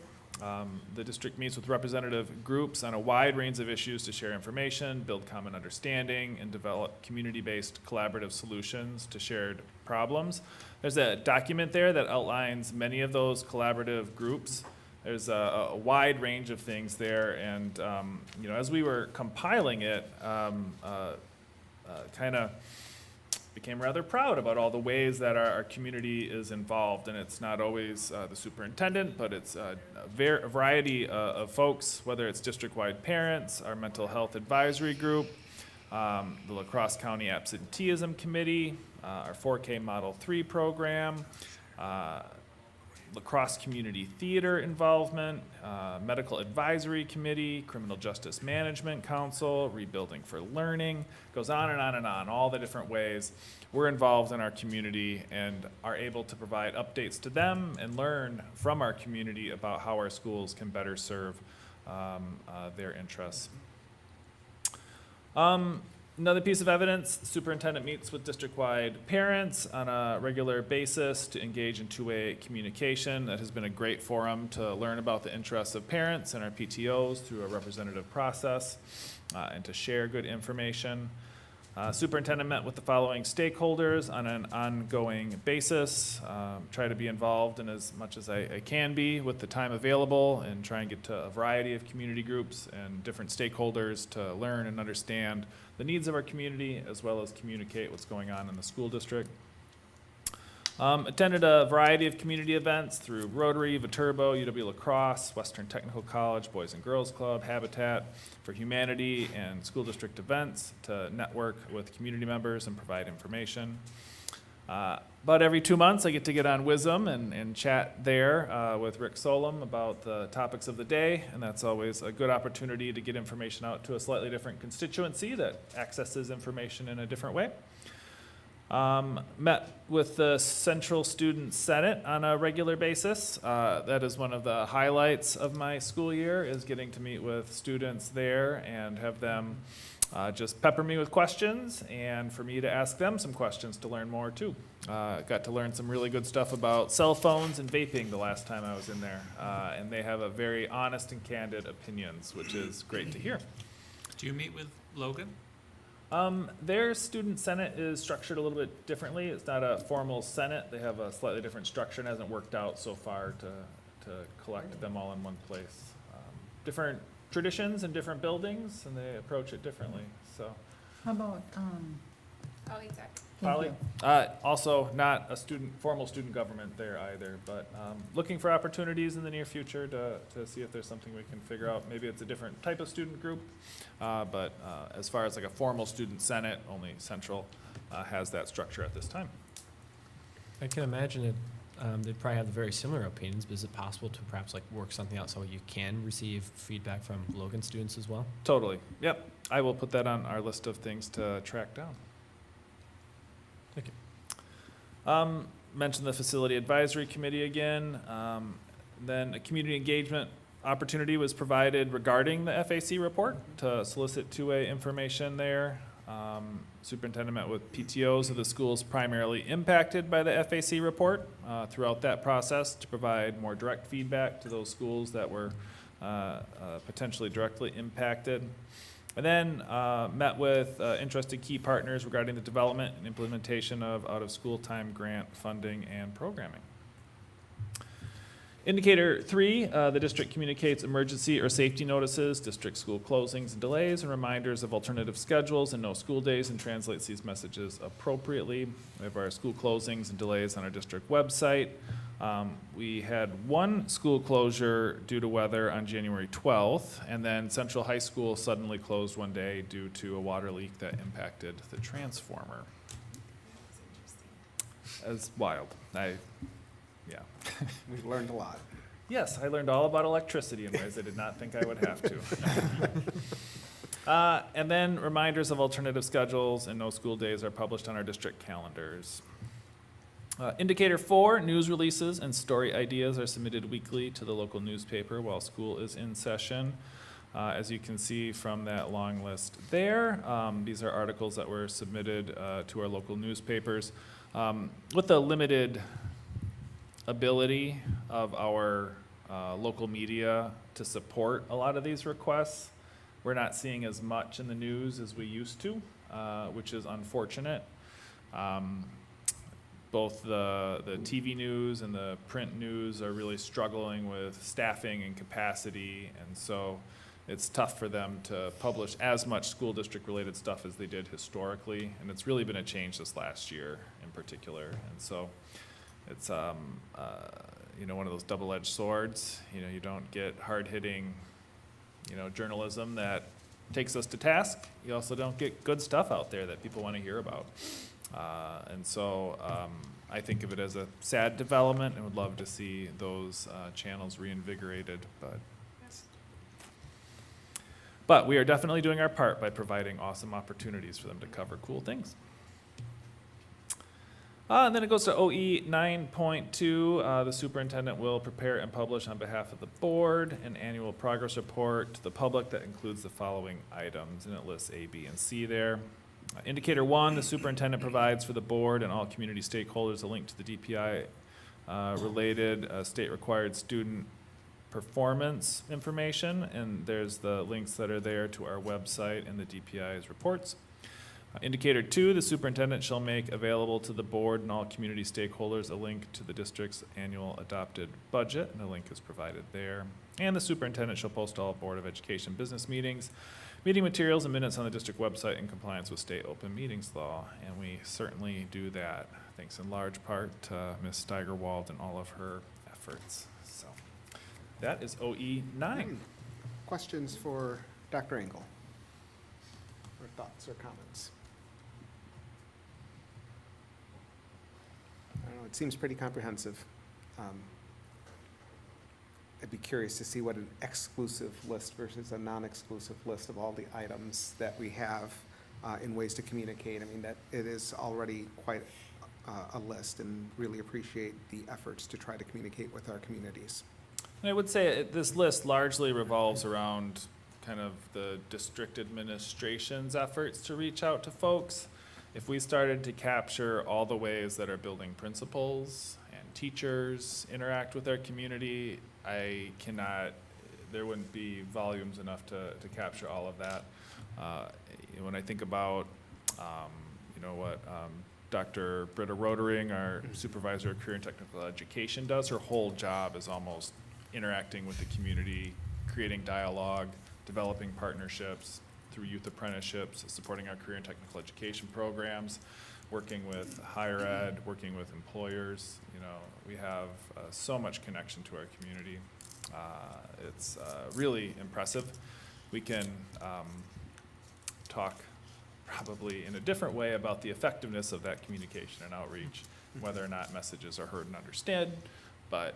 Speaker 5: The district meets with representative groups on a wide range of issues to share information, build common understanding, and develop community-based collaborative solutions to shared problems. There's a document there that outlines many of those collaborative groups. There's a wide range of things there, and as we were compiling it, kind of became rather proud about all the ways that our community is involved, and it's not always the superintendent, but it's a variety of folks, whether it's district-wide parents, our mental health advisory group, the La Crosse County Absenteeism Committee, our 4K Model 3 program, La Crosse Community Theater involvement, Medical Advisory Committee, Criminal Justice Management Council, Rebuilding for Learning, goes on and on and on, all the different ways we're involved in our community and are able to provide updates to them and learn from our community about how our schools can better serve their interests. Another piece of evidence, superintendent meets with district-wide parents on a regular basis to engage in two-way communication. That has been a great forum to learn about the interests of parents and our PTOs through a representative process and to share good information. Superintendent met with the following stakeholders on an ongoing basis. Try to be involved in as much as I can be with the time available and try and get to a variety of community groups and different stakeholders to learn and understand the needs of our community as well as communicate what's going on in the school district. Attended a variety of community events through Rotary, Viterbo, UW La Crosse, Western Technical College, Boys and Girls Club, Habitat for Humanity, and school district events to network with community members and provide information. About every 2 months, I get on WISM and chat there with Rick Solom about the topics of the day, and that's always a good opportunity to get information out to a slightly different constituency that accesses information in a different way. Met with the Central Student Senate on a regular basis. That is one of the highlights of my school year, is getting to meet with students there and have them just pepper me with questions and for me to ask them some questions to learn more too. Got to learn some really good stuff about cell phones and vaping the last time I was in there. And they have a very honest and candid opinions, which is great to hear.
Speaker 1: Do you meet with Logan?
Speaker 5: Their student senate is structured a little bit differently. It's not a formal senate. They have a slightly different structure and hasn't worked out so far to collect them all in one place. Different traditions and different buildings, and they approach it differently. So,
Speaker 6: How about,
Speaker 9: Polly, Zach.
Speaker 6: thank
Speaker 5: Polly?
Speaker 6: you.
Speaker 5: Also not a formal student government there either, but looking for opportunities in the near future to see if there's something we can figure out. Maybe it's a different type of student group, but as far as like a formal student senate, only Central has that structure at this time.
Speaker 7: I can imagine it, they'd probably have very similar opinions, but is it possible to perhaps like work something out so you can receive feedback from Logan students as well?
Speaker 5: Totally. Yep. I will put that on our list of things to track down.
Speaker 7: Thank you.
Speaker 5: Mentioned the Facility Advisory Committee again. Then a community engagement opportunity was provided regarding the FAC report to solicit two-way information there. Superintendent met with PTOs of the schools primarily impacted by the FAC report throughout that process to provide more direct feedback to those schools that were potentially directly impacted. And then met with interested key partners regarding the development and implementation of out-of-school time grant funding and programming. Indicator 3, the district communicates emergency or safety notices, district school closings and delays, and reminders of alternative schedules and no school days, and translates these messages appropriately. We have our school closings and delays on our district website. We had one school closure due to weather on January 12th, and then Central High School suddenly closed one day due to a water leak that impacted the transformer. That's wild. Yeah.
Speaker 3: We've learned a lot.
Speaker 5: Yes, I learned all about electricity in ways I did not think I would have to. And then reminders of alternative schedules and no school days are published on our district calendars. Indicator 4, news releases and story ideas are submitted weekly to the local newspaper while school is in session. As you can see from that long list there, these are articles that were submitted to our local newspapers. With the limited ability of our local media to support a lot of these requests. We're not seeing as much in the news as we used to, which is unfortunate. Both the TV news and the print news are really struggling with staffing and capacity, and so it's tough for them to publish as much school district related stuff as they did historically, and it's really been a change this last year in particular. And so it's one of those double-edged swords. You don't get hard-hitting journalism that takes us to task. You also don't get good stuff out there that people want to hear about. And so I think of it as a sad development and would love to see those channels reinvigorated. But we are definitely doing our part by providing awesome opportunities for them to cover cool things. And then it goes to OE 9.2. The superintendent will prepare and publish on behalf of the board an annual progress report to the public that includes the following items, and it lists A, B, and C there. Indicator 1, the superintendent provides for the board and all community stakeholders a link to the DPI related state-required student performance information, and there's the links that are there to our website and the DPI's reports. Indicator 2, the superintendent shall make available to the board and all community stakeholders a link to the district's annual adopted budget, and the link is provided there. And the superintendent shall post all Board of Education business meetings, meeting materials, and minutes on the district website in compliance with state open meetings law, and we certainly do that, thanks in large part to Ms. Steigerwald and all of her efforts. So that is OE 9.
Speaker 3: Questions for Dr. Engel? Or thoughts or comments? I don't know, it seems pretty comprehensive. I'd be curious to see what an exclusive list versus a non-exclusive list of all the items that we have in ways to communicate. I mean, that it is already quite a list, and really appreciate the efforts to try to communicate with our communities.
Speaker 5: And I would say this list largely revolves around kind of the district administration's efforts to reach out to folks. If we started to capture all the ways that our building principals and teachers interact with our community, there wouldn't be volumes enough to capture all of that. When I think about, what Dr. Britta Rodering, our supervisor of career and technical education, does, her whole job is almost interacting with the community, creating dialogue, developing partnerships through youth apprenticeships, supporting our career and technical education programs, working with higher ed, working with employers. We have so much connection to our community. It's really impressive. We can talk probably in a different way about the effectiveness of that communication and outreach, whether or not messages are heard and understood, but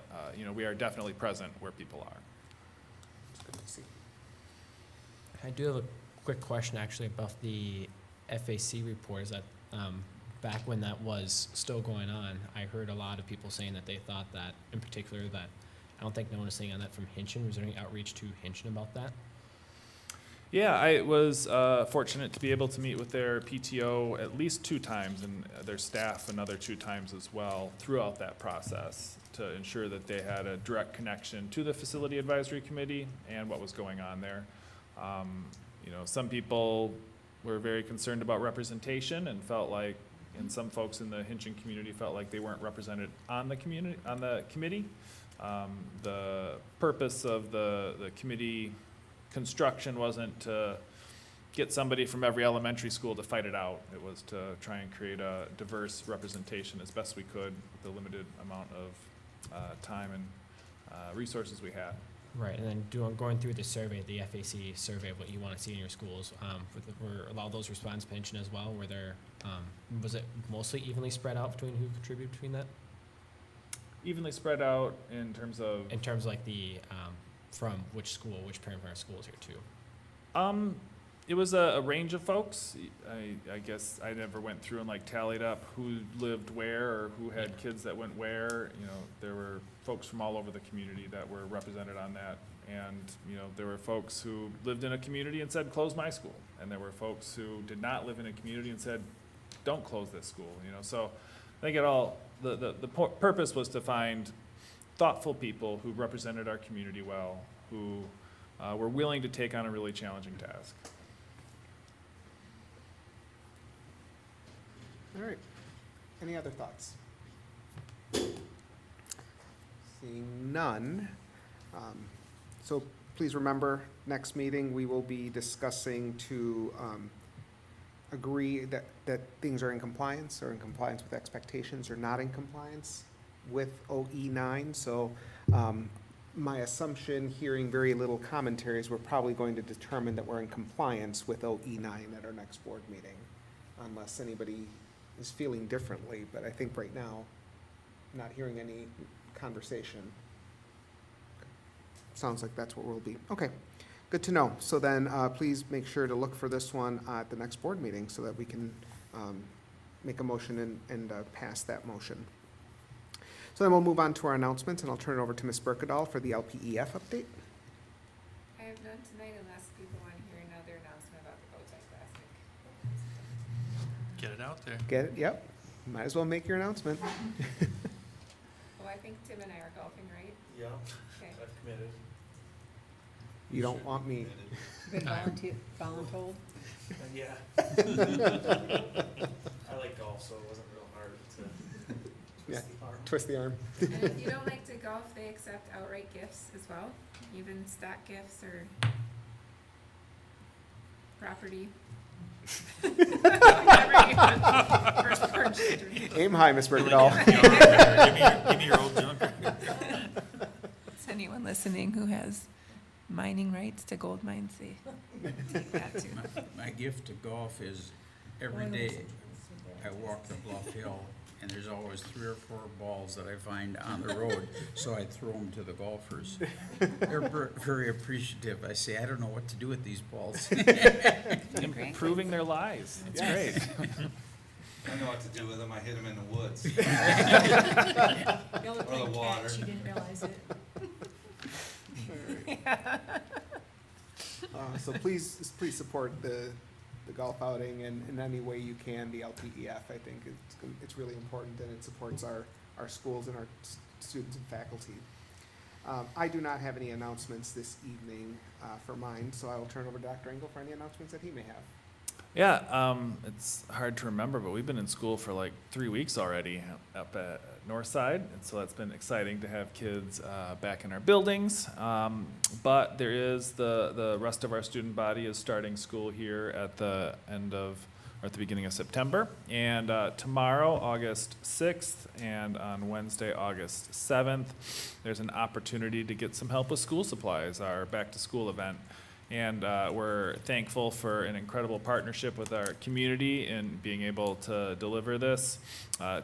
Speaker 5: we are definitely present where people are.
Speaker 3: It's good to see.
Speaker 7: I do have a quick question actually about the FAC report. Is that back when that was still going on, I heard a lot of people saying that they thought that, in particular, that I don't think no one is saying on that from Hinchin. Was there any outreach to Hinchin about that?
Speaker 5: Yeah, I was fortunate to be able to meet with their PTO at least 2 times, and their staff another 2 times as well throughout that process, to ensure that they had a direct connection to the Facility Advisory Committee and what was going on there. Some people were very concerned about representation and felt like, and some folks in the Hinchin community felt like they weren't represented on the committee. The purpose of the committee construction wasn't to get somebody from every elementary school to fight it out. It was to try and create a diverse representation as best we could with the limited amount of time and resources we had.
Speaker 7: Right, and then going through the survey, the FAC survey of what you want to see in your schools, were a lot of those response pension as well? Were there, was it mostly evenly spread out between who contributed between that?
Speaker 5: Evenly spread out in terms of?
Speaker 7: In terms of like the, from which school, which parent schools here too?
Speaker 5: It was a range of folks. I guess I never went through and tallied up who lived where or who had kids that went where. There were folks from all over the community that were represented on that. And, there were folks who lived in a community and said, close my school. And there were folks who did not live in a community and said, don't close this school, So I think the purpose was to find thoughtful people who represented our community well, who were willing to take on a really challenging task.
Speaker 3: All right. Any other thoughts? Seeing none. So please remember, next meeting, we will be discussing to agree that things are in compliance, or in compliance with expectations, or not in compliance with OE9. So my assumption, hearing very little commentary, is we're probably going to determine that we're in compliance with OE9 at our next board meeting, unless anybody is feeling differently. But I think right now, not hearing any conversation, sounds like that's what we'll be. Okay, good to know. So then, please make sure to look for this one at the next board meeting so that we can make a motion and pass that motion. So then we'll move on to our announcements, and I'll turn it over to Ms. Berkedahl for the LPEF update.
Speaker 9: I have none tonight unless people want to hear another announcement about the Bow Tie Classic.
Speaker 1: Get it out there.
Speaker 3: Get it? Yep. Might as well make your announcement.
Speaker 9: Oh, I think Tim and I are golfing, right?
Speaker 11: Yeah,
Speaker 9: Okay.
Speaker 11: I've committed.
Speaker 3: You don't want me.
Speaker 6: Been voluntold?
Speaker 11: Yeah. I like golf, so it wasn't real hard to
Speaker 3: Yeah.
Speaker 11: twist the arm.
Speaker 3: Twist the arm.
Speaker 9: And if you don't like to golf, they accept outright gifts as well, even stock gifts or property. Whatever you want. Firstborn children.
Speaker 3: Aim high, Ms. Berkedahl.
Speaker 1: Give me your old junker.
Speaker 9: To anyone listening who has mining rights to gold mines, they take that too.
Speaker 8: My gift to golf is every day I walk the Bluff Hill, and there's always 3 or 4 balls that I find on the road, so I throw them to the golfers. They're very appreciative. I say, I don't know what to do with these balls.
Speaker 5: Improving their lives. It's great.
Speaker 10: I know what to do with them, I hit them in the woods.
Speaker 2: Y'all are
Speaker 10: Or the
Speaker 2: playing
Speaker 10: water.
Speaker 2: catch, you didn't realize it.
Speaker 3: So please support the golf outing in any way you can, the LPEF. I think it's really important, and it supports our schools and our students and faculty. I do not have any announcements this evening for mine, so I will turn over to Dr. Engel for any announcements that he may have.
Speaker 5: Yeah, it's hard to remember, but we've been in school for like 3 weeks already up at Northside, and so that's been exciting to have kids back in our buildings. But there is the rest of our student body is starting school here at the end of, or at the beginning of September. And tomorrow, August 6th, and on Wednesday, August 7th, there's an opportunity to get some help with school supplies, our back-to-school event. And we're thankful for an incredible partnership with our community in being able to deliver this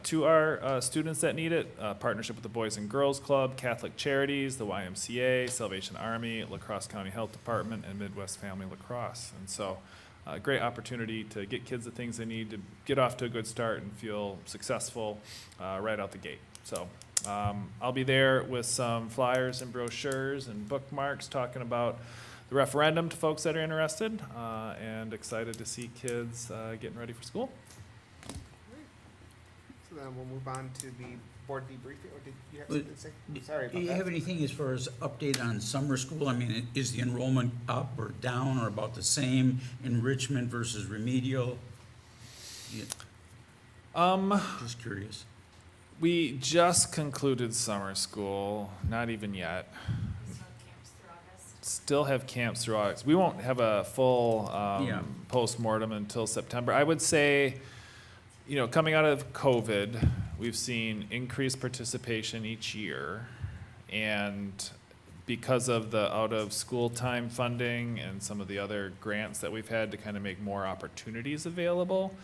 Speaker 5: to our students that need it. Partnership with the Boys and Girls Club, Catholic Charities, the YMCA, Salvation Army, La Crosse County Health Department, and Midwest Family Lacrosse. And so a great opportunity to get kids the things they need to get off to a good start and feel successful right out the gate. So I'll be there with some flyers and brochures and bookmarks talking about the referendum to folks that are interested, and excited to see kids getting ready for school.
Speaker 3: So then we'll move on to the board debriefing, or did you have something to say? Sorry
Speaker 8: Do
Speaker 3: about
Speaker 8: you have
Speaker 3: that.
Speaker 8: anything as far as update on summer school? I mean, is the enrollment up or down or about the same, enrichment versus remedial? Just curious.
Speaker 5: We just concluded summer school, not even yet. Still have camps through August. We won't have a full post-mortem until September. I would say, coming out of COVID, we've seen increased participation each year. And because of the out-of-school time funding and some of the other grants that we've had to kind of make more opportunities available,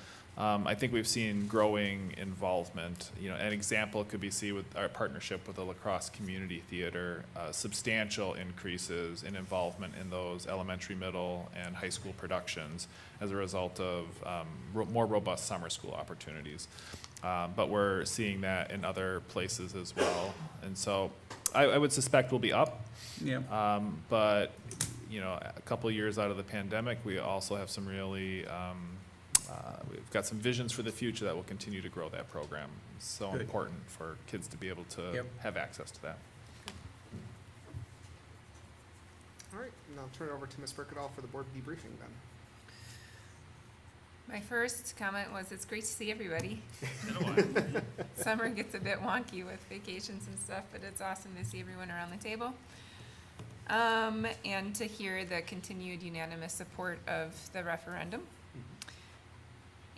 Speaker 5: I think we've seen growing involvement. An example could be seen with our partnership with the La Crosse Community Theater, substantial increases in involvement in those elementary, middle, and high school productions as a result of more robust summer school opportunities. But we're seeing that in other places as well. And so I would suspect we'll be up.
Speaker 8: Yeah.
Speaker 5: But, a couple of years out of the pandemic, we also have some really we've got some visions for the future that will continue to grow that program. It's so
Speaker 8: Good.
Speaker 5: important for kids to be able to
Speaker 8: Yep.
Speaker 5: have access to that.
Speaker 3: All right, and I'll turn it over to Ms. Birkadal for the board debriefing then.
Speaker 9: My first comment was it's great to see everybody.
Speaker 1: Been a while.
Speaker 9: Summer gets a bit wonky with vacations and stuff, but it's awesome to see everyone around the table. And to hear the continued unanimous support of the referendum.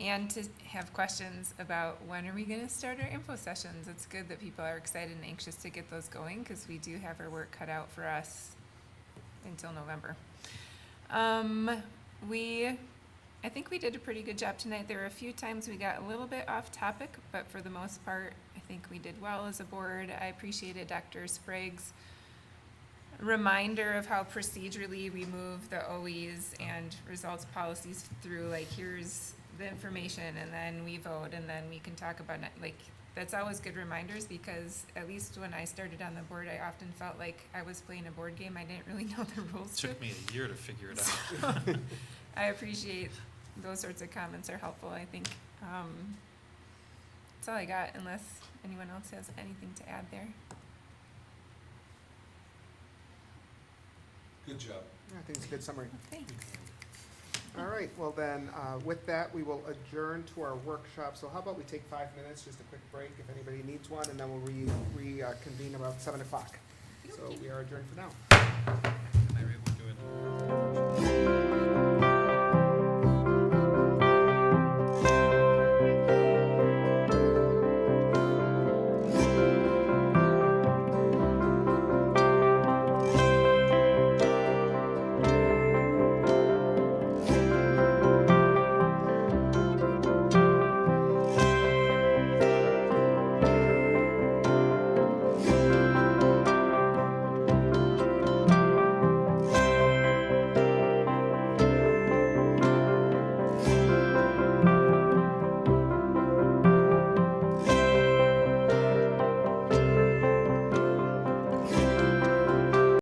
Speaker 9: And to have questions about when are we gonna start our info sessions. It's good that people are excited and anxious to get those going, because we do have our work cut out for us until November. I think we did a pretty good job tonight. There were a few times we got a little bit off topic, but for the most part, I think we did well as a board. I appreciated Dr. Sprague's reminder of how procedurally we move the OEs and results policies through, like, here's the information, and then we vote, and then we can talk about it. Like, that's always good reminders, because at least when I started on the board, I often felt like I was playing a board game. I didn't really know the rules to
Speaker 1: Took me a year to figure it out.
Speaker 9: I appreciate those sorts of comments are helpful, I think. That's all I got, unless anyone else has anything to add there.
Speaker 10: Good job.
Speaker 3: I think it's a good summary.
Speaker 9: Thanks.
Speaker 3: All right, well then, with that, we will adjourn to our workshop. So how about we take 5 minutes, just a quick break if anybody needs one, and then we'll reconvene about 7 o'clock. So we are adjourned for now.
Speaker 1: I really want to do it.